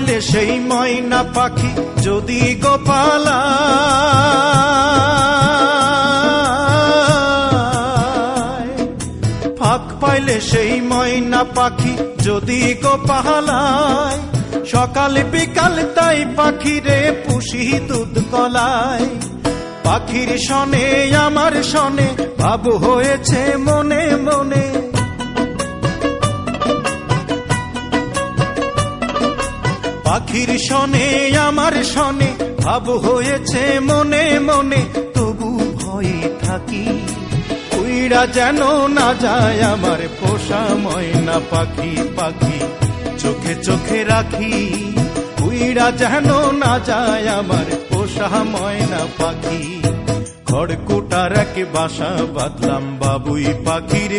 পাইলে সেই ময়না পাখি যদি গোপালা ফাঁক পাইলে সেই ময়না পাখি যদি গোপালায় সকাল বিকাল তাই পাখিরে পুষি দুধ কলায় পাখির শনে আমার শনে ভাব হয়েছে মনে মনে পাখির শনে আমার শনে ভাব হয়েছে মনে মনে তবু ভয়ে থাকি উইরা যেন না যায় আমার পোষা ময়না পাখি পাখি চোখে চোখে রাখি উইরা যেন না যায় আমার পোষা ময়না পাখি খড়কুটার এক বাসা বাঁধলাম বাবুই পাখির